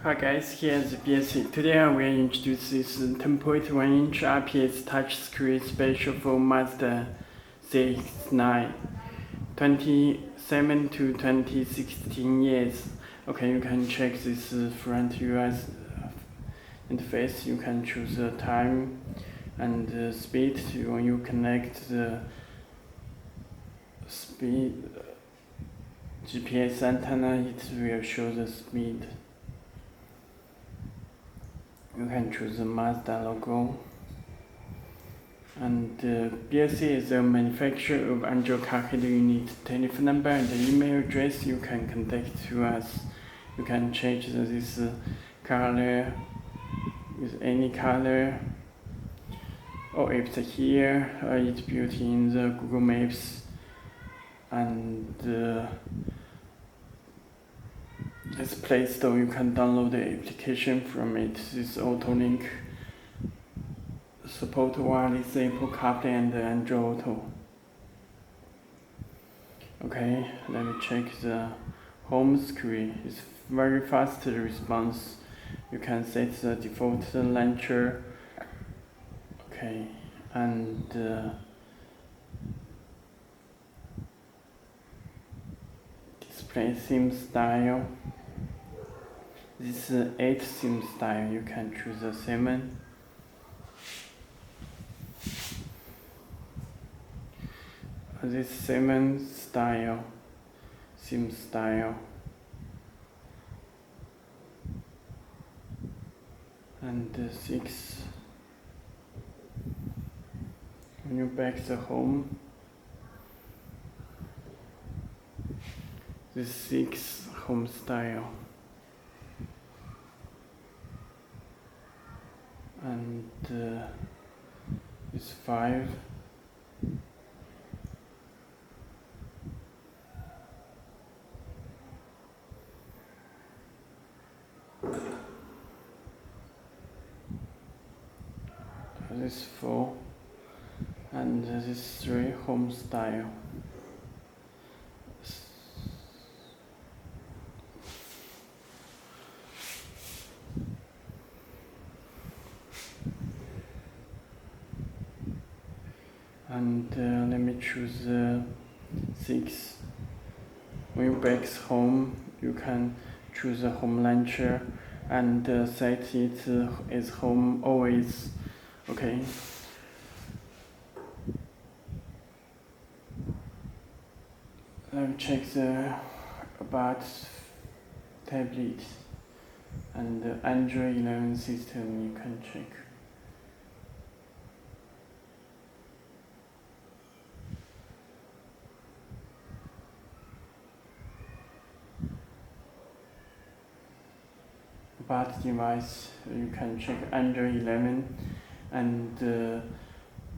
Hi guys, here's Belsee. Today I will introduce this 10.1-inch IPS touchscreen special for Mazda CX-9 27 to 2016 years. Okay, you can check this front US interface. You can choose the time and the speed. When you connect the speed GPS antenna, it will show the speed. You can choose the Mazda logo. And Belsee is the manufacturer of Android car header unit. Telephone number and email address you can contact to us. You can change this color with any color, or if it's here, it's built in the Google Maps, and this Play Store, you can download the application from it. This auto link support wireless Apple CarPlay and Android Auto. Okay, let me check the home screen. It's very fast response. You can set the default launcher. Okay, and display theme style. This is 8 theme style. You can choose the 7. This 7 style, theme style, and 6. When you back the home, this 6 home style, and this 5. This 4, and this 3 home style. And let me choose 6. When you back home, you can choose the home launcher and set it as home always. Okay. Let me check the about tablet and the Android 11 system. You can check. About device, you can check Android 11 and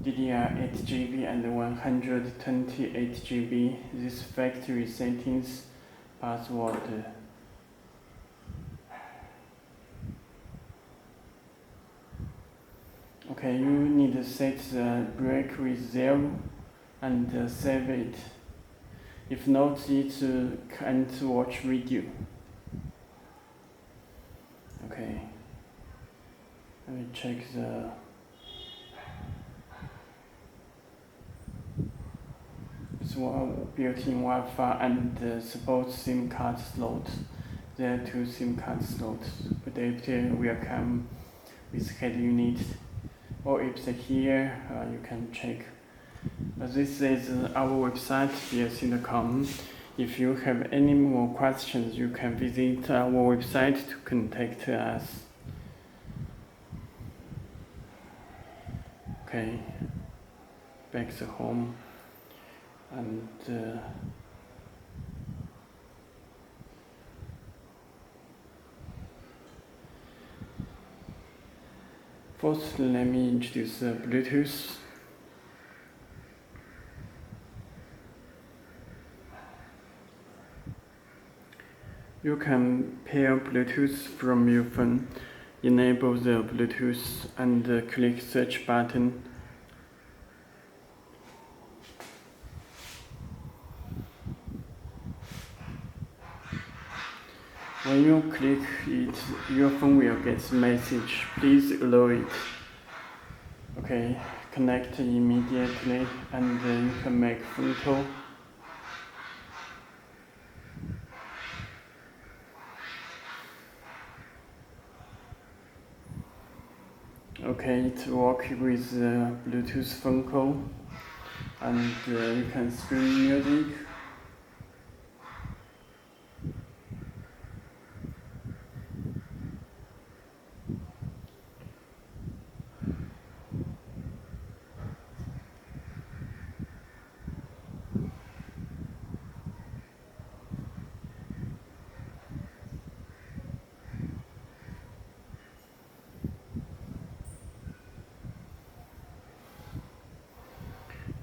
DDR8GB and 128GB. This factory settings, password. Okay, you need to set the brake with 0 and save it. If not, it can't watch video. Okay, let me check the built-in Wi-Fi and supports SIM card slots. There are 2 SIM card slots. Adapter will come with head unit, or if it's here, you can check. This is our website, belsee.com. If you have any more questions, you can visit our website to contact us. Okay, back to home, and first let me introduce Bluetooth. You can pair Bluetooth from your phone. Enable the Bluetooth and click search button. When you click it, your phone will get a message. Please allow it. Okay, connect immediately, and you can make photo. Okay, it works with Bluetooth phone call, and you can stream music.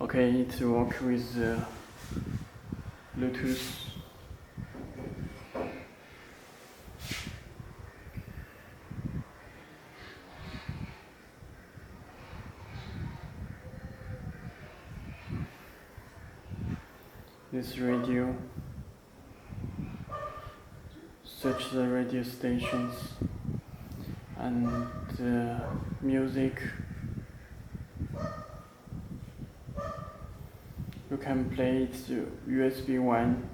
Okay, it works with Bluetooth. This radio, search the radio stations, and music. You can play it USB 1.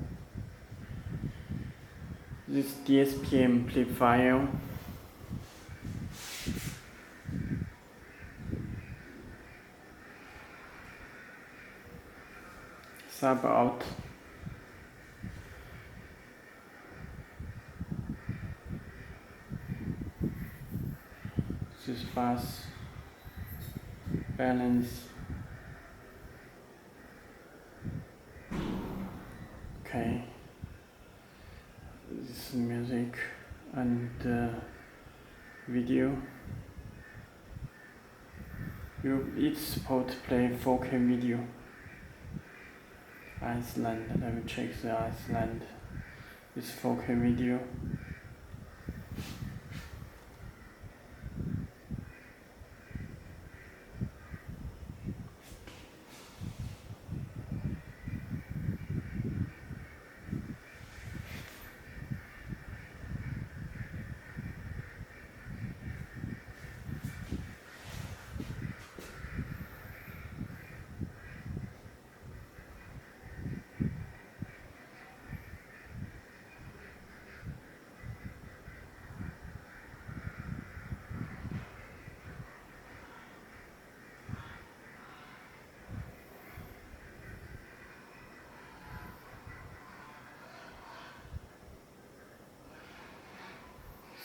This DSP amplifier. Sub out. This bass balance. Okay. This music and video. It supports play 4K video. Iceland. Let me check the Iceland. It's 4K video.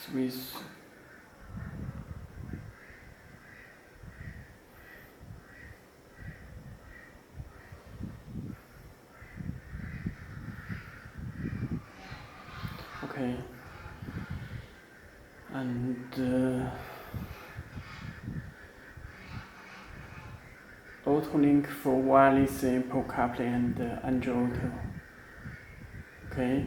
Swiss. Okay. And auto link for wireless Apple CarPlay and Android Auto. Okay.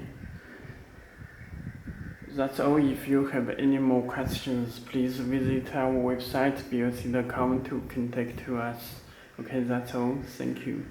That's all. If you have any more questions, please visit our website belsee.com to contact us. Okay, that's all. Thank you.